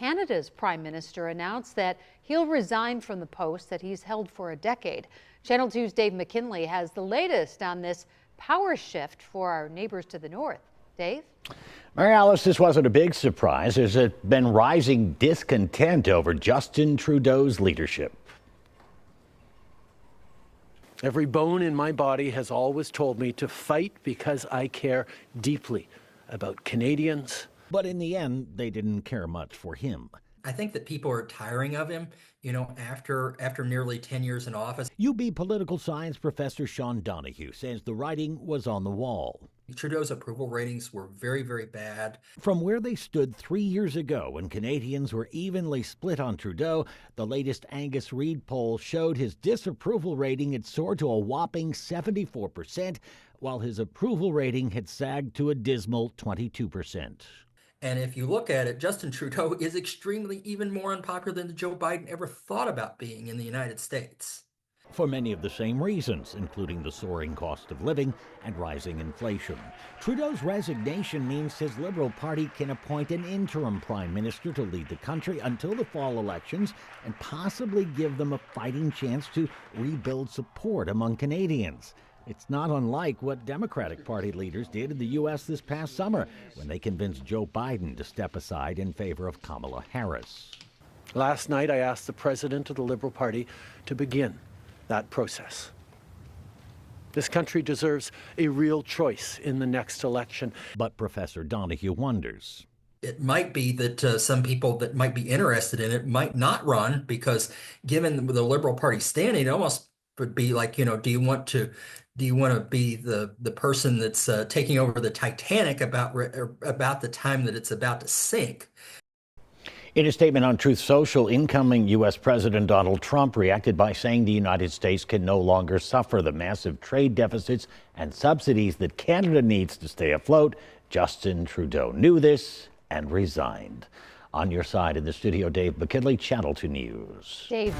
Canada's Prime Minister announced that he'll resign from the post that he's held for a decade. Channel 2's Dave McKinley has the latest on this power shift for our neighbors to the north. Dave? Mary Alice, this wasn't a big surprise. There's been rising discontent over Justin Trudeau's leadership. Every bone in my body has always told me to fight because I care deeply about Canadians. But in the end, they didn't care much for him. I think that people are tiring of him, after nearly 10 years in office. UB political science professor Sean Donoghue says the writing was on the wall. Trudeau's approval ratings were very, very bad. From where they stood 3 years ago when Canadians were evenly split on Trudeau, the latest Angus Reid poll showed his disapproval rating had soared to a whopping 74%, while his approval rating had sagged to a dismal 22%. And if you look at it, Justin Trudeau is extremely even more unpopular than Joe Biden ever thought about being in the United States. For many of the same reasons, including the soaring cost of living and rising inflation. Trudeau's resignation means his Liberal Party can appoint an interim prime minister to lead the country until the fall elections and possibly give them a fighting chance to rebuild support among Canadians. It's not unlike what Democratic Party leaders did in the U.S. this past summer when they convinced Joe Biden to step aside in favor of Kamala Harris. Last night, I asked the president of the Liberal Party to begin that process. This country deserves a real choice in the next election. But Professor Donoghue wonders. It might be that some people that might be interested in it might not run because given the Liberal Party standing, it almost would be like, do you want to be the person that's taking over the Titanic about the time that it's about to sink? In a statement on Truth Social, incoming U.S. President Donald Trump reacted by saying the United States can no longer suffer the massive trade deficits and subsidies that Canada needs to stay afloat. Justin Trudeau knew this and resigned. On your side in the studio, Dave McKinley, Channel 2 News. Dave.